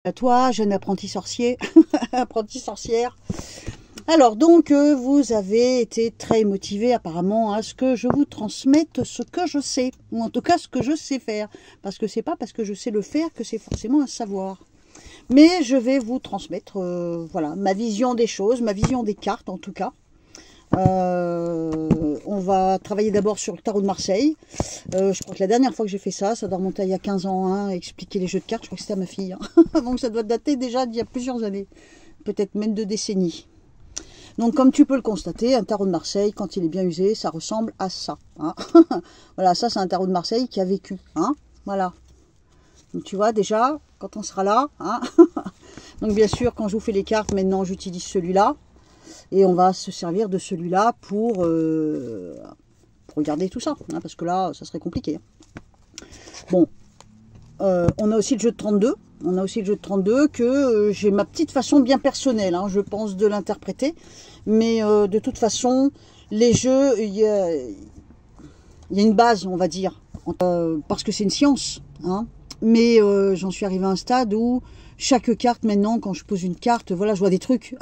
À toi, jeune apprenti sorcier, apprenti sorcière. Alors donc, vous avez été très motivé apparemment à ce que je vous transmette ce que je sais, ou en tout cas ce que je sais faire. Parce que c'est pas parce que je sais le faire que c'est forcément un savoir. Mais je vais vous transmettre voilà, ma vision des choses, ma vision des cartes en tout cas. On va travailler d'abord sur le tarot de Marseille. Je crois que la dernière fois que j'ai fait ça, ça doit remonter à il y a 15 ans, hein, expliquer les jeux de cartes, je crois que c'était à ma fille. Hein. Donc ça doit dater déjà d'il y a plusieurs années, peut-être même de décennies. Donc comme tu peux le constater, un tarot de Marseille, quand il est bien usé, ça ressemble à ça. Hein. Voilà, ça c'est un tarot de Marseille qui a vécu. Hein. Voilà. Donc tu vois déjà, quand on sera là. Hein. Donc bien sûr, quand je vous fais les cartes, maintenant j'utilise celui-là. Et on va se servir de celui-là pour regarder tout ça. Hein, parce que là, ça serait compliqué. Bon, on a aussi le jeu de 32. On a aussi le jeu de 32 que j'ai ma petite façon bien personnelle, hein, je pense, de l'interpréter. Mais de toute façon, les jeux, il y a une base, on va dire. Parce que c'est une science. Hein. Mais j'en suis arrivée à un stade où chaque carte, maintenant, quand je pose une carte, voilà, je vois des trucs.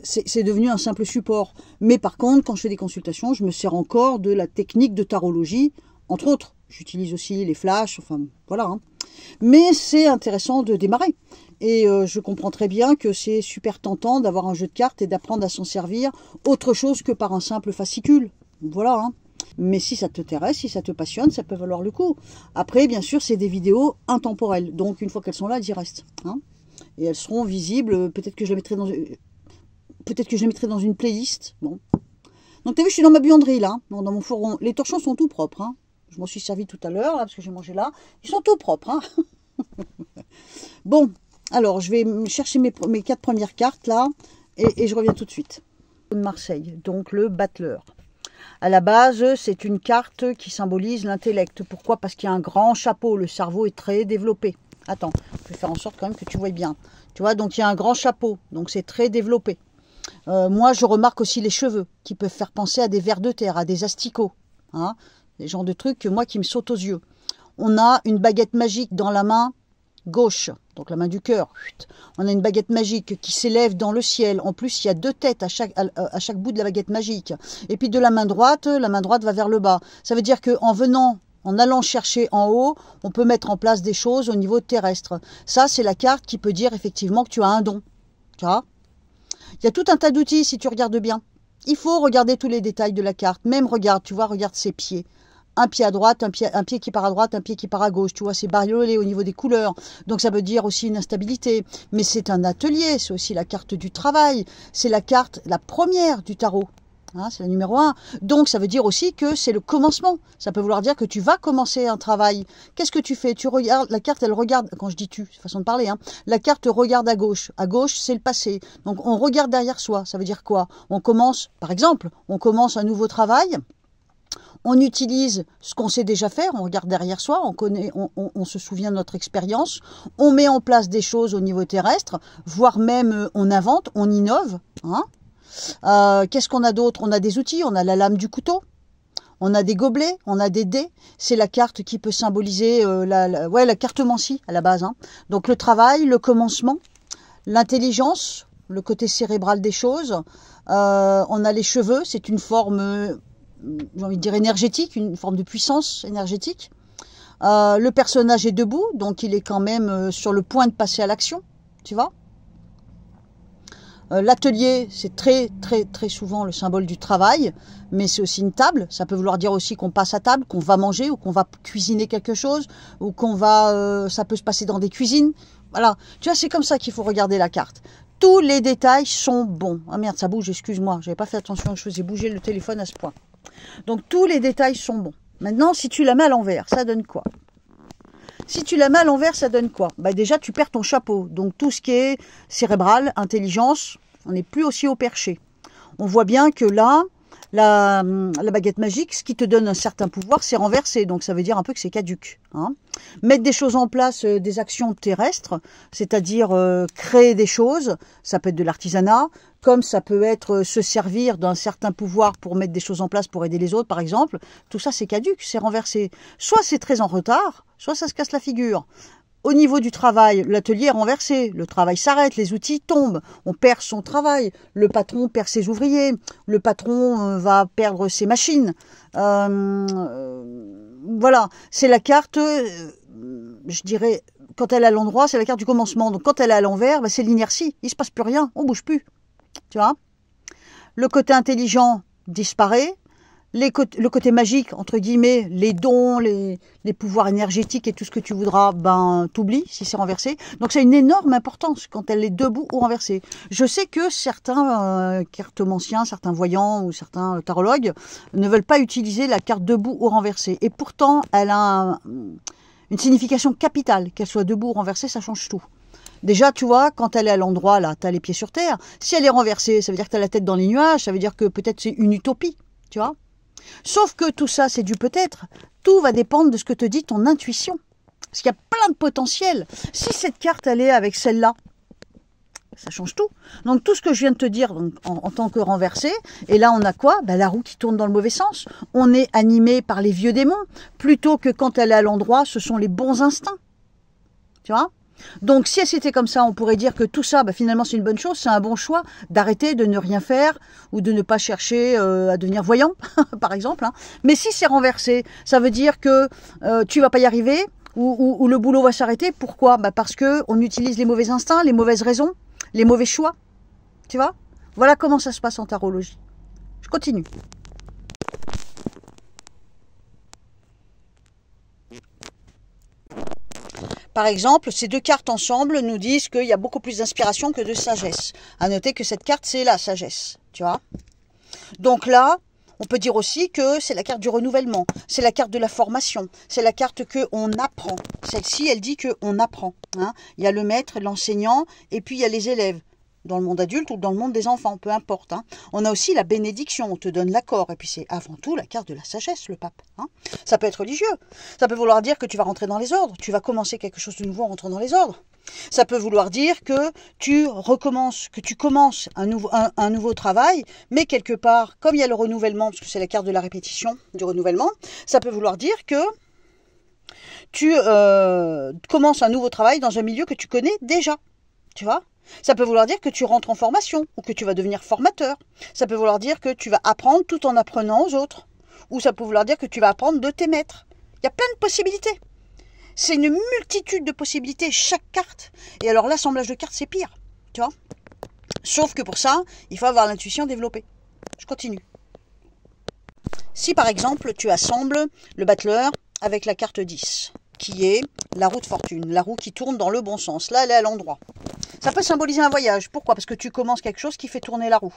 C'est devenu un simple support. Mais par contre, quand je fais des consultations, je me sers encore de la technique de tarologie, entre autres. J'utilise aussi les flashs, enfin, voilà. Hein. Mais c'est intéressant de démarrer. Et je comprends très bien que c'est super tentant d'avoir un jeu de cartes et d'apprendre à s'en servir autre chose que par un simple fascicule. Voilà. Hein. Mais si ça t'intéresse, si ça te passionne, ça peut valoir le coup. Après, bien sûr, c'est des vidéos intemporelles. Donc, une fois qu'elles sont là, elles y restent. Hein. Et elles seront visibles. Peut-être que je les mettrai dans... Peut-être que je les mettrai dans une playlist. Bon. Donc, tu as vu, je suis dans ma buanderie, là, dans mon fourgon. Les torchons sont tout propres. Hein. Je m'en suis servi tout à l'heure, là, parce que j'ai mangé là. Ils sont tout propres. Hein. Bon, alors, je vais chercher mes 4 premières cartes, là, et je reviens tout de suite. Marseille, donc le battleur. À la base, c'est une carte qui symbolise l'intellect. Pourquoi? Parce qu'il y a un grand chapeau. Le cerveau est très développé. Attends, je vais faire en sorte quand même que tu vois bien. Tu vois, donc il y a un grand chapeau. Donc c'est très développé. Moi, je remarque aussi les cheveux qui peuvent faire penser à des vers de terre, à des asticots. Hein, des genres de trucs que moi qui me sautent aux yeux. On a une baguette magique dans la main gauche, donc la main du cœur. On a une baguette magique qui s'élève dans le ciel. En plus, il y a 2 têtes à chaque bout de la baguette magique. Et puis de la main droite va vers le bas. Ça veut dire qu'en venant... En allant chercher en haut, on peut mettre en place des choses au niveau terrestre. Ça, c'est la carte qui peut dire effectivement que tu as un don. Tu vois ? Il y a tout un tas d'outils si tu regardes bien. Il faut regarder tous les détails de la carte. Même regarde, tu vois, regarde ses pieds. Un pied à droite, un pied qui part à droite, un pied qui part à gauche. Tu vois, c'est bariolé au niveau des couleurs. Donc ça veut dire aussi une instabilité. Mais c'est un atelier, c'est aussi la carte du travail. C'est la carte, la première du tarot. Hein, c'est la numéro 1. Donc, ça veut dire aussi que c'est le commencement. Ça peut vouloir dire que tu vas commencer un travail. Qu'est-ce que tu fais? Tu regardes, la carte, elle regarde, quand je dis tu, c'est façon de parler, hein, la carte regarde à gauche. À gauche, c'est le passé. Donc, on regarde derrière soi. Ça veut dire quoi? On commence, par exemple, on commence un nouveau travail. On utilise ce qu'on sait déjà faire, on regarde derrière soi, on se souvient de notre expérience, on met en place des choses au niveau terrestre, voire même on invente, on innove, hein. Qu'est-ce qu'on a d'autre? On a des outils, on a la lame du couteau, on a des gobelets, on a des dés. C'est la carte qui peut symboliser la cartomancie à la base. Hein. Donc le travail, le commencement, l'intelligence, le côté cérébral des choses. On a les cheveux, c'est une forme, j'ai envie de dire énergétique, une forme de puissance énergétique. Le personnage est debout, donc il est quand même sur le point de passer à l'action, tu vois. L'atelier, c'est très souvent le symbole du travail, mais c'est aussi une table. Ça peut vouloir dire aussi qu'on passe à table, qu'on va manger ou qu'on va cuisiner quelque chose, ou qu'on va, ça peut se passer dans des cuisines. Voilà, tu vois, c'est comme ça qu'il faut regarder la carte. Tous les détails sont bons. Ah merde, ça bouge, excuse-moi, j'avais pas fait attention, je faisais bouger le téléphone à ce point. Donc tous les détails sont bons. Maintenant, si tu la mets à l'envers, ça donne quoi? Si tu la mets à l'envers, ça donne quoi? Bah déjà, tu perds ton chapeau. Donc, tout ce qui est cérébral, intelligence, on n'est plus aussi au perché. On voit bien que là, la baguette magique, ce qui te donne un certain pouvoir, c'est renversé. Donc, ça veut dire un peu que c'est caduque. Hein. Mettre des choses en place, des actions terrestres, c'est-à-dire créer des choses, ça peut être de l'artisanat, comme ça peut être se servir d'un certain pouvoir pour mettre des choses en place pour aider les autres, par exemple. Tout ça, c'est caduque, c'est renversé. Soit c'est très en retard, soit ça se casse la figure. au niveau du travail, l'atelier est renversé, le travail s'arrête, les outils tombent, on perd son travail, le patron perd ses ouvriers, le patron va perdre ses machines. Voilà, c'est la carte, je dirais, quand elle est à l'endroit, c'est la carte du commencement. Donc quand elle est à l'envers, bah, c'est l'inertie, il ne se passe plus rien, on ne bouge plus. Tu vois, le côté intelligent disparaît. Le côté magique, entre guillemets, les dons, les pouvoirs énergétiques et tout ce que tu voudras, ben t'oublies si c'est renversé. Donc c'est une énorme importance quand elle est debout ou renversée. Je sais que certains cartomanciens, certains voyants ou certains tarologues ne veulent pas utiliser la carte debout ou renversée. Et pourtant, elle a une signification capitale. Qu'elle soit debout ou renversée, ça change tout. Déjà, tu vois, quand elle est à l'endroit, là, tu as les pieds sur terre. Si elle est renversée, ça veut dire que tu as la tête dans les nuages, ça veut dire que peut-être c'est une utopie, tu vois. Sauf que tout ça, c'est du peut-être. Tout va dépendre de ce que te dit ton intuition. Parce qu'il y a plein de potentiel. Si cette carte, elle est avec celle-là, ça change tout. Donc tout ce que je viens de te dire donc, en tant que renversé, et là on a quoi? Ben, la roue qui tourne dans le mauvais sens. On est animé par les vieux démons, plutôt que quand elle est à l'endroit, ce sont les bons instincts. Tu vois? Donc si c'était comme ça, on pourrait dire que tout ça, bah, finalement c'est une bonne chose, c'est un bon choix d'arrêter de ne rien faire ou de ne pas chercher à devenir voyant, par exemple. Hein. Mais si c'est renversé, ça veut dire que tu vas pas y arriver ou le boulot va s'arrêter. Pourquoi? Bah, parce qu'on utilise les mauvais instincts, les mauvaises raisons, les mauvais choix. Tu vois? Voilà comment ça se passe en tarologie. Je continue. Par exemple, ces deux cartes ensemble nous disent qu'il y a beaucoup plus d'inspiration que de sagesse. À noter que cette carte, c'est la sagesse, tu vois. Donc là, on peut dire aussi que c'est la carte du renouvellement, c'est la carte de la formation, c'est la carte qu'on apprend. Celle-ci, elle dit qu'on apprend. Hein. Il y a le maître, l'enseignant, et puis il y a les élèves. Dans le monde adulte ou dans le monde des enfants, peu importe. Hein. On a aussi la bénédiction, on te donne l'accord. Et puis c'est avant tout la carte de la sagesse, le pape. Hein. Ça peut être religieux. Ça peut vouloir dire que tu vas rentrer dans les ordres. Tu vas commencer quelque chose de nouveau en rentrant dans les ordres. Ça peut vouloir dire que tu recommences, que tu commences un nouveau travail, mais quelque part, comme il y a le renouvellement, parce que c'est la carte de la répétition, du renouvellement, ça peut vouloir dire que tu commences un nouveau travail dans un milieu que tu connais déjà. Tu vois ? Ça peut vouloir dire que tu rentres en formation ou que tu vas devenir formateur. Ça peut vouloir dire que tu vas apprendre tout en apprenant aux autres. Ou ça peut vouloir dire que tu vas apprendre de tes maîtres. Il y a plein de possibilités. C'est une multitude de possibilités, chaque carte. Et alors l'assemblage de cartes, c'est pire. Tu vois ? Sauf que pour ça, il faut avoir l'intuition développée. Je continue. Si par exemple, tu assembles le battleur avec la carte 10, qui est la roue de fortune, la roue qui tourne dans le bon sens. Là, elle est à l'endroit. Ça peut symboliser un voyage. Pourquoi? Parce que tu commences quelque chose qui fait tourner la roue.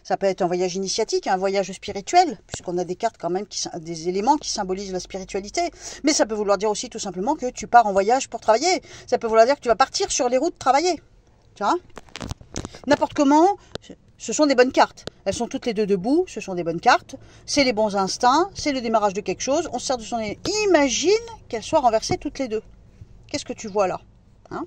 Ça peut être un voyage initiatique, un voyage spirituel, puisqu'on a des cartes quand même, des éléments qui symbolisent la spiritualité. Mais ça peut vouloir dire aussi tout simplement que tu pars en voyage pour travailler. Ça peut vouloir dire que tu vas partir sur les routes travailler. Tu vois? N'importe comment, ce sont des bonnes cartes. Elles sont toutes les deux debout, ce sont des bonnes cartes. C'est les bons instincts, c'est le démarrage de quelque chose. On se sert de son... Imagine qu'elles soient renversées toutes les deux. Qu'est-ce que tu vois là? Hein?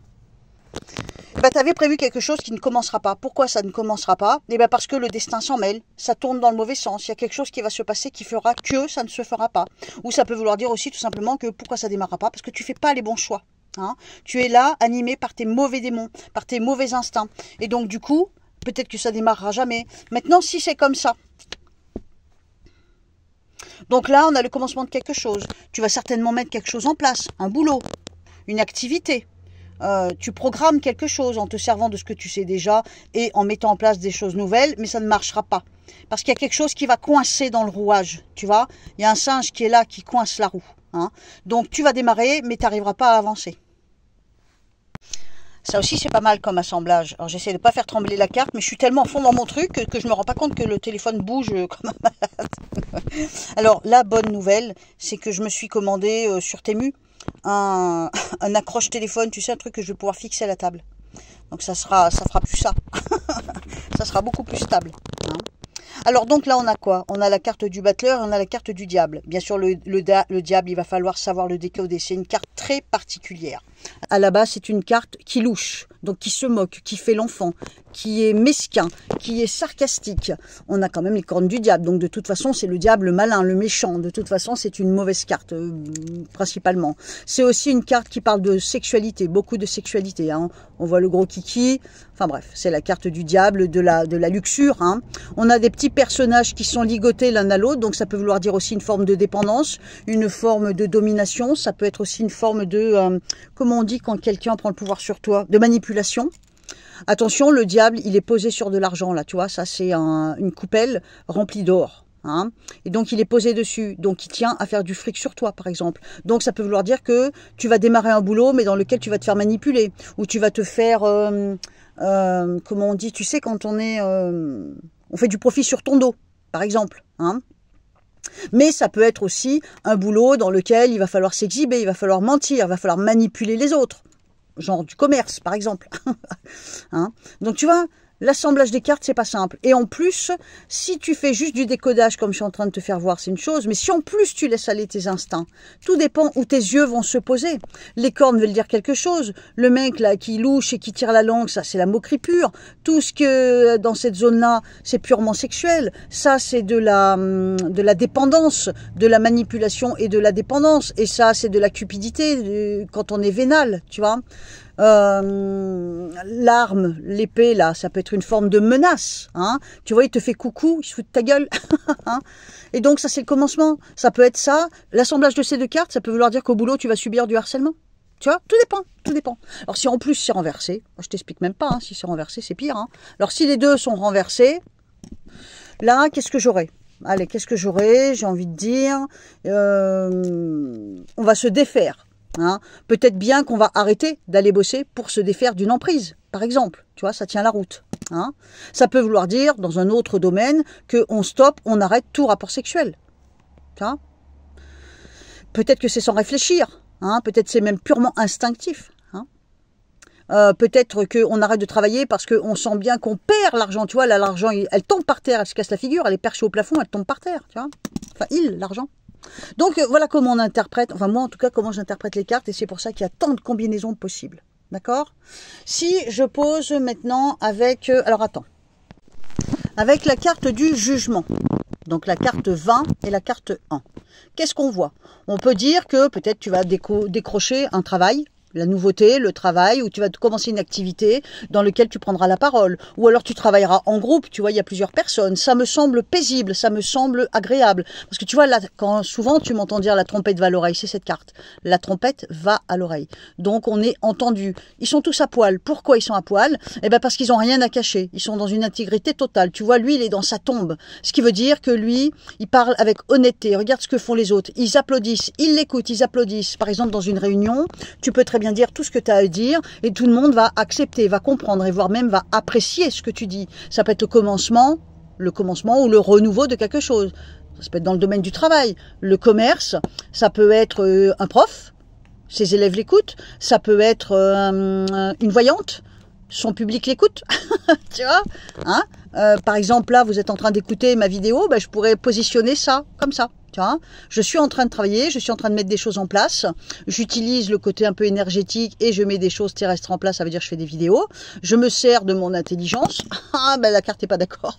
Ben, tu avais prévu quelque chose qui ne commencera pas. Pourquoi ça ne commencera pas? Eh ben, parce que le destin s'en mêle, ça tourne dans le mauvais sens. Il y a quelque chose qui va se passer qui fera que ça ne se fera pas. Ou ça peut vouloir dire aussi tout simplement que pourquoi ça ne démarrera pas? Parce que tu ne fais pas les bons choix. Hein? Tu es là animé par tes mauvais démons, par tes mauvais instincts. Et donc du coup, peut-être que ça ne démarrera jamais. Maintenant, si c'est comme ça. Donc là, on a le commencement de quelque chose. Tu vas certainement mettre quelque chose en place, un boulot, une activité. Tu programmes quelque chose en te servant de ce que tu sais déjà et en mettant en place des choses nouvelles, mais ça ne marchera pas. Parce qu'il y a quelque chose qui va coincer dans le rouage, tu vois. Il y a un singe qui est là, qui coince la roue. Hein. Donc tu vas démarrer, mais tu n'arriveras pas à avancer. Ça aussi, c'est pas mal comme assemblage. Alors, j'essaie de ne pas faire trembler la carte, mais je suis tellement à fond dans mon truc que je ne me rends pas compte que le téléphone bouge comme un malade. Alors, la bonne nouvelle, c'est que je me suis commandé sur Temu un accroche téléphone, tu sais, un truc que je vais pouvoir fixer à la table. Donc, ça fera plus ça. Ça sera beaucoup plus stable. Hein. Alors donc là on a quoi? On a la carte du battleur et on a la carte du diable. Bien sûr le diable, il va falloir savoir le décoder. C'est une carte très particulière. À la base c'est une carte qui louche, donc qui se moque, qui fait l'enfant, qui est mesquin, qui est sarcastique. On a quand même les cornes du diable. Donc de toute façon, c'est le diable malin, le méchant. De toute façon, c'est une mauvaise carte, principalement. C'est aussi une carte qui parle de sexualité, beaucoup de sexualité. Hein. On voit le gros kiki. Enfin bref, c'est la carte du diable, de la luxure. Hein. On a des petits personnages qui sont ligotés l'un à l'autre, donc ça peut vouloir dire aussi une forme de dépendance, une forme de domination. Ça peut être aussi une forme de, comment on dit quand quelqu'un prend le pouvoir sur toi, de manipulation. Attention, le diable, il est posé sur de l'argent, là, tu vois, ça c'est une coupelle remplie d'or. Hein, et donc il est posé dessus, donc il tient à faire du fric sur toi par exemple. Donc ça peut vouloir dire que tu vas démarrer un boulot mais dans lequel tu vas te faire manipuler, ou tu vas te faire, comment on dit, tu sais quand on est, on fait du profit sur ton dos par exemple. Hein. Mais ça peut être aussi un boulot dans lequel il va falloir s'exhiber, il va falloir mentir, il va falloir manipuler les autres. Genre du commerce, par exemple. Hein. Donc, tu vois, l'assemblage des cartes, c'est pas simple. Et en plus, si tu fais juste du décodage, comme je suis en train de te faire voir, c'est une chose. Mais si en plus, tu laisses aller tes instincts, tout dépend où tes yeux vont se poser. Les cornes veulent dire quelque chose. Le mec, là, qui louche et qui tire la langue, ça, c'est la moquerie pure. Tout ce que, dans cette zone-là, c'est purement sexuel. Ça, c'est de la dépendance, de la manipulation et de la dépendance. Et ça, c'est de la cupidité, quand on est vénal, tu vois. L'arme, l'épée, là, ça peut être une forme de menace. Hein. Tu vois, il te fait coucou, il se fout de ta gueule. Hein. Et donc, ça, c'est le commencement. Ça peut être ça. L'assemblage de ces deux cartes, ça peut vouloir dire qu'au boulot, tu vas subir du harcèlement. Tu vois, tout dépend, tout dépend. Alors, si en plus, c'est renversé, je t'explique même pas, hein, si c'est renversé, c'est pire. Hein. Alors, si les deux sont renversés, là, qu'est-ce que j'aurai? Allez, qu'est-ce que j'aurai? J'ai envie de dire, on va se défaire. Hein. Peut-être bien qu'on va arrêter d'aller bosser pour se défaire d'une emprise, par exemple. Tu vois, ça tient la route. Hein. Ça peut vouloir dire, dans un autre domaine, qu'on stoppe, on arrête tout rapport sexuel. Tu vois. Peut-être que c'est sans réfléchir. Hein. Peut-être c'est même purement instinctif. Hein. Peut-être qu'on arrête de travailler parce qu'on sent bien qu'on perd l'argent. Tu vois, là, l'argent, elle tombe par terre, elle se casse la figure, elle est perchée au plafond, elle tombe par terre. Tu vois. Enfin, l'argent. Donc voilà comment on interprète, enfin moi en tout cas comment j'interprète les cartes, et c'est pour ça qu'il y a tant de combinaisons possibles. D'accord? Si je pose maintenant avec, alors attends, avec la carte du jugement, donc la carte 20 et la carte 1, qu'est-ce qu'on voit? On peut dire que peut-être tu vas décrocher un travail, la nouveauté, le travail, où tu vas commencer une activité dans laquelle tu prendras la parole. Ou alors tu travailleras en groupe, tu vois, il y a plusieurs personnes. Ça me semble paisible, ça me semble agréable. Parce que tu vois, là, quand souvent tu m'entends dire la trompette va à l'oreille, c'est cette carte. La trompette va à l'oreille. Donc on est entendu. Ils sont tous à poil. Pourquoi ils sont à poil? Eh bien parce qu'ils n'ont rien à cacher. Ils sont dans une intégrité totale. Tu vois, lui, il est dans sa tombe. Ce qui veut dire que lui, il parle avec honnêteté. Regarde ce que font les autres. Ils applaudissent, ils l'écoutent, ils applaudissent. Par exemple, dans une réunion, tu peux très bien dire tout ce que tu as à dire et tout le monde va accepter, va comprendre et voire même va apprécier ce que tu dis. Ça peut être le commencement ou le renouveau de quelque chose. Ça peut être dans le domaine du travail, le commerce, ça peut être un prof, ses élèves l'écoutent, ça peut être une voyante, son public l'écoute, tu vois, hein. Par exemple, là, vous êtes en train d'écouter ma vidéo, ben, je pourrais positionner ça, comme ça. Tu vois, je suis en train de travailler, je suis en train de mettre des choses en place, j'utilise le côté un peu énergétique et je mets des choses terrestres en place, ça veut dire que je fais des vidéos, je me sers de mon intelligence, ah ben la carte n'est pas d'accord,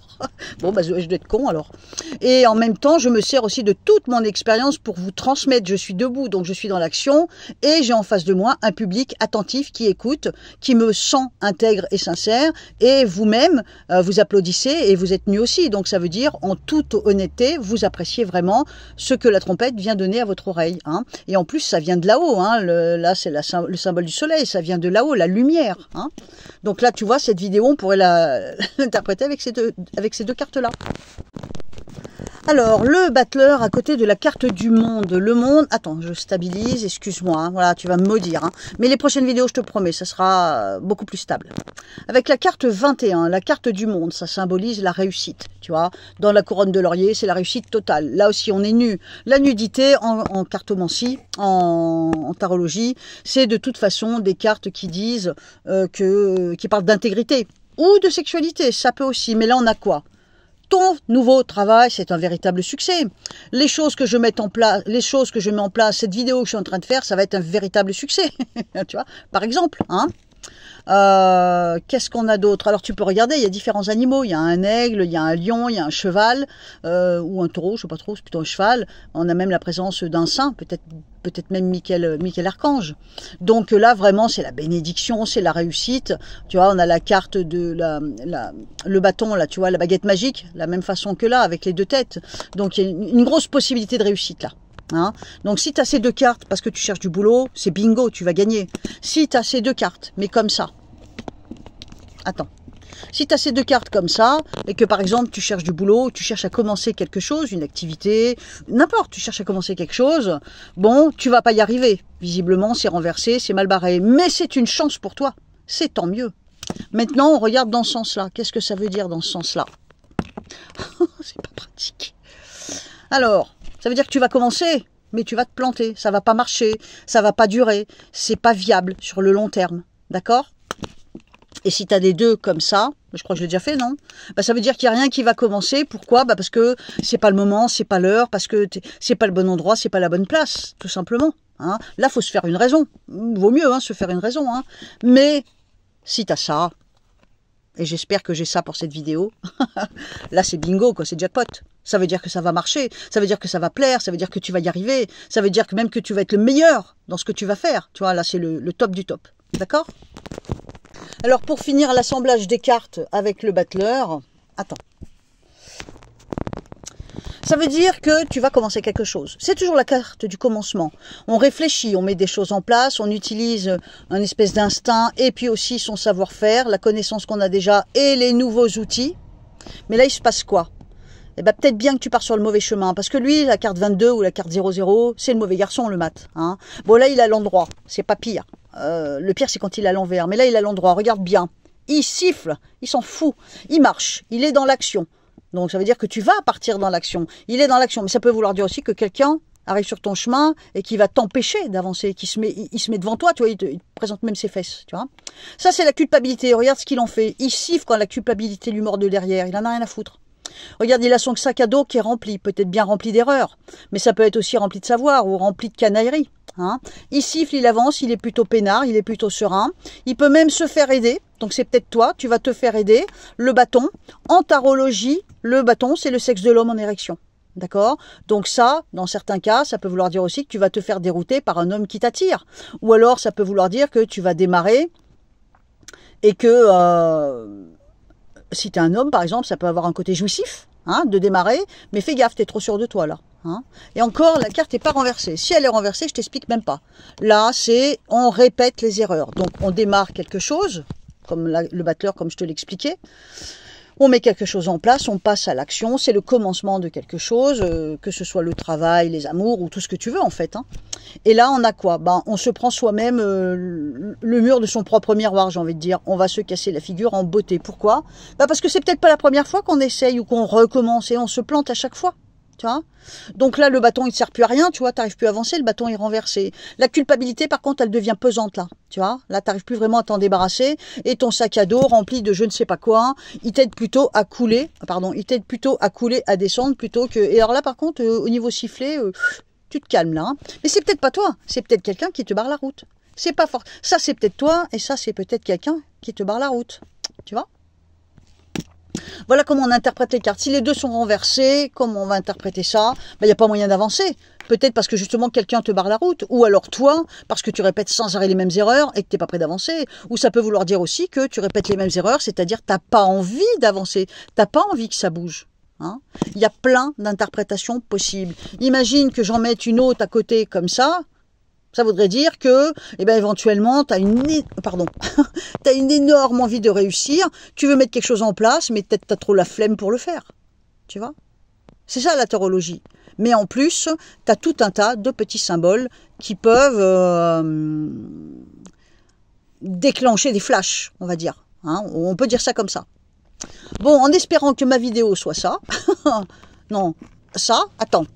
bon ben je dois être con alors, et en même temps je me sers aussi de toute mon expérience pour vous transmettre, je suis debout donc je suis dans l'action et j'ai en face de moi un public attentif qui écoute, qui me sent intègre et sincère et vous-même vous applaudissez et vous êtes nu aussi, donc ça veut dire en toute honnêteté vous appréciez vraiment ce que la trompette vient donner à votre oreille. Hein. Et en plus, ça vient de là-haut. Hein. Là, c'est le symbole du soleil. Ça vient de là-haut, la lumière. Hein. Donc là, tu vois, cette vidéo, on pourrait l'interpréter avec ces deux cartes-là. Alors, le battleur à côté de la carte du monde. Le monde, attends, je stabilise, excuse-moi, hein, voilà, tu vas me maudire. Hein. Mais les prochaines vidéos, je te promets, ça sera beaucoup plus stable. Avec la carte 21, la carte du monde, ça symbolise la réussite, tu vois. Dans la couronne de laurier, c'est la réussite totale. Là aussi, on est nu. La nudité en cartomancie, en tarologie, c'est de toute façon des cartes qui disent, qui parlent d'intégrité ou de sexualité, ça peut aussi. Mais là, on a quoi? Ton nouveau travail, c'est un véritable succès. Les choses que je mets en place, cette vidéo que je suis en train de faire, ça va être un véritable succès. Tu vois, par exemple, hein. Qu'est-ce qu'on a d'autre? Alors tu peux regarder, il y a différents animaux, il y a un aigle, il y a un lion, il y a un cheval, ou un taureau, je sais pas trop, c'est plutôt un cheval. On a même la présence d'un saint, peut-être même Michel Archange. Donc là vraiment c'est la bénédiction, c'est la réussite. Tu vois, on a la carte de le bâton, là, tu vois, la baguette magique, la même façon que là, avec les deux têtes. Donc il y a une grosse possibilité de réussite là. Hein? Donc si tu as ces deux cartes parce que tu cherches du boulot, c'est bingo, tu vas gagner. Si tu as ces deux cartes, mais comme ça, attends, si tu as ces deux cartes comme ça, et que par exemple tu cherches du boulot, tu cherches à commencer quelque chose, une activité, n'importe, tu cherches à commencer quelque chose, bon, tu vas pas y arriver. Visiblement c'est renversé, c'est mal barré, mais c'est une chance pour toi, c'est tant mieux. Maintenant on regarde dans ce sens-là, qu'est-ce que ça veut dire dans ce sens-là? C'est pas pratique. Alors, ça veut dire que tu vas commencer, mais tu vas te planter, ça va pas marcher, ça va pas durer, c'est pas viable sur le long terme, d'accord? Et si tu as des deux comme ça, je crois que je l'ai déjà fait, non? Bah, ça veut dire qu'il n'y a rien qui va commencer. Pourquoi? Bah, parce que c'est pas le moment, c'est pas l'heure, parce que c'est pas le bon endroit, c'est pas la bonne place, tout simplement. Hein? Là, il faut se faire une raison. Vaut mieux se faire une raison. Hein? Mais si tu as ça, et j'espère que j'ai ça pour cette vidéo, là c'est bingo, quoi, c'est jackpot. Ça veut dire que ça va marcher, ça veut dire que ça va plaire, ça veut dire que tu vas y arriver, ça veut dire que même que tu vas être le meilleur dans ce que tu vas faire. Tu vois, là c'est le top du top. D'accord? Alors pour finir l'assemblage des cartes avec le battleur, attends. Ça veut dire que tu vas commencer quelque chose. C'est toujours la carte du commencement. On réfléchit, on met des choses en place, on utilise un espèce d'instinct et puis aussi son savoir-faire, la connaissance qu'on a déjà et les nouveaux outils. Mais là, il se passe quoi? Eh ben, peut-être bien que tu pars sur le mauvais chemin. Parce que lui, la carte 22 ou la carte 00, c'est le mauvais garçon, le mat. Hein. Bon, là, il a l'endroit. C'est pas pire. Le pire, c'est quand il a l'envers. Mais là, il a l'endroit. Regarde bien. Il siffle. Il s'en fout. Il marche. Il est dans l'action. Donc, ça veut dire que tu vas partir dans l'action. Il est dans l'action. Mais ça peut vouloir dire aussi que quelqu'un arrive sur ton chemin et qui va t'empêcher d'avancer, il se met devant toi, tu vois, il te présente même ses fesses, tu vois. Ça, c'est la culpabilité. Regarde ce qu'il en fait. Il siffle quand la culpabilité lui mord de derrière. Il en a rien à foutre. Regarde, il a son sac à dos qui est rempli, peut-être bien rempli d'erreurs, mais ça peut être aussi rempli de savoir ou rempli de canaillerie. Hein. Il siffle, il avance, il est plutôt peinard, il est plutôt serein. Il peut même se faire aider, donc c'est peut-être toi, tu vas te faire aider. Le bâton, en tarologie, le bâton, c'est le sexe de l'homme en érection. D'accord? Donc ça, dans certains cas, ça peut vouloir dire aussi que tu vas te faire dérouter par un homme qui t'attire. Ou alors, ça peut vouloir dire que tu vas démarrer et que... si tu es un homme, par exemple, ça peut avoir un côté jouissif, hein, de démarrer, mais fais gaffe, tu es trop sûr de toi, là. Hein. Et encore, la carte n'est pas renversée. Si elle est renversée, je t'explique même pas. Là, c'est on répète les erreurs. Donc, on démarre quelque chose, comme le battleur, comme je te l'expliquais. On met quelque chose en place, on passe à l'action, c'est le commencement de quelque chose, que ce soit le travail, les amours ou tout ce que tu veux en fait. Hein. Et là, on a quoi? Ben, on se prend soi-même le mur de son propre miroir, j'ai envie de dire. On va se casser la figure en beauté. Pourquoi? Ben, parce que c'est peut-être pas la première fois qu'on essaye ou qu'on recommence et on se plante à chaque fois. Tu vois. Donc là, le bâton, il ne sert plus à rien, tu vois, tu n'arrives plus à avancer, le bâton est renversé. La culpabilité, par contre, elle devient pesante, là, tu vois. Là, tu n'arrives plus vraiment à t'en débarrasser, et ton sac à dos rempli de je ne sais pas quoi, il t'aide plutôt à couler, à descendre, plutôt que... Et alors là, par contre, au niveau sifflet, tu te calmes, là. Hein. Mais c'est peut-être pas toi, c'est peut-être quelqu'un qui te barre la route. C'est pas fort. Ça, c'est peut-être toi, et ça, c'est peut-être quelqu'un qui te barre la route, tu vois. Voilà comment on interprète les cartes. Si les deux sont renversés, comment on va interpréter ça? Il n'y a pas moyen d'avancer. Peut-être parce que justement quelqu'un te barre la route. Ou alors toi, parce que tu répètes sans arrêt les mêmes erreurs et que tu n'es pas prêt d'avancer. Ou ça peut vouloir dire aussi que tu répètes les mêmes erreurs, c'est-à-dire que tu n'as pas envie d'avancer. Tu n'as pas envie que ça bouge. Hein. Il y a plein d'interprétations possibles. Imagine que j'en mette une autre à côté comme ça. Ça voudrait dire que, eh ben, éventuellement, tu as t'as une énorme envie de réussir, tu veux mettre quelque chose en place, mais peut-être tu as trop la flemme pour le faire. Tu vois? C'est ça la tarologie. Mais en plus, tu as tout un tas de petits symboles qui peuvent déclencher des flashs, on va dire. Hein? On peut dire ça comme ça. Bon, en espérant que ma vidéo soit ça. Non, ça, attends.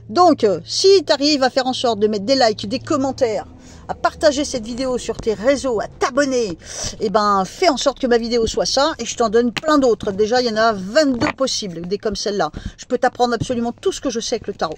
Donc, si tu arrives à faire en sorte de mettre des likes, des commentaires, à partager cette vidéo sur tes réseaux, à t'abonner, eh ben, fais en sorte que ma vidéo soit ça et je t'en donne plein d'autres. Déjà, il y en a 22 possibles, des comme celle-là. Je peux t'apprendre absolument tout ce que je sais avec le tarot.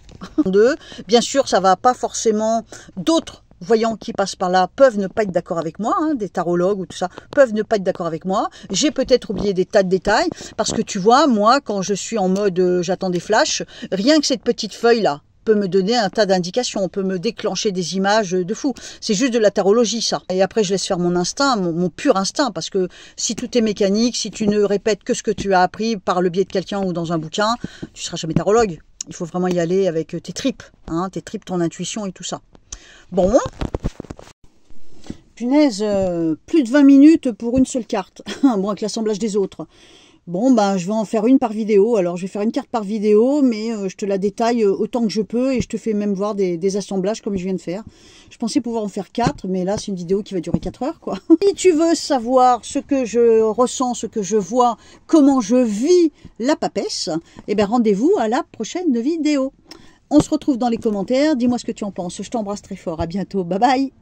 Bien sûr, ça va pas forcément d'autres voyants qui passent par là peuvent ne pas être d'accord avec moi, hein, des tarologues ou tout ça, peuvent ne pas être d'accord avec moi. J'ai peut-être oublié des tas de détails, parce que tu vois, moi, quand je suis en mode j'attends des flashs, rien que cette petite feuille-là peut me donner un tas d'indications, peut me déclencher des images de fou. C'est juste de la tarologie, ça. Et après, je laisse faire mon instinct, mon pur instinct, parce que si tout est mécanique, si tu ne répètes que ce que tu as appris par le biais de quelqu'un ou dans un bouquin, tu seras jamais tarologue. Il faut vraiment y aller avec tes tripes, hein, ton intuition et tout ça. Bon, punaise, plus de 20 minutes pour une seule carte, bon, avec l'assemblage des autres. Bon, ben, je vais en faire une par vidéo. Alors, je vais faire une carte par vidéo, mais je te la détaille autant que je peux et je te fais même voir des assemblages comme je viens de faire. Je pensais pouvoir en faire 4, mais là, c'est une vidéo qui va durer 4 heures, quoi. Si tu veux savoir ce que je ressens, ce que je vois, comment je vis la papesse, eh ben, rendez-vous à la prochaine vidéo. On se retrouve dans les commentaires. Dis-moi ce que tu en penses. Je t'embrasse très fort. À bientôt. Bye bye.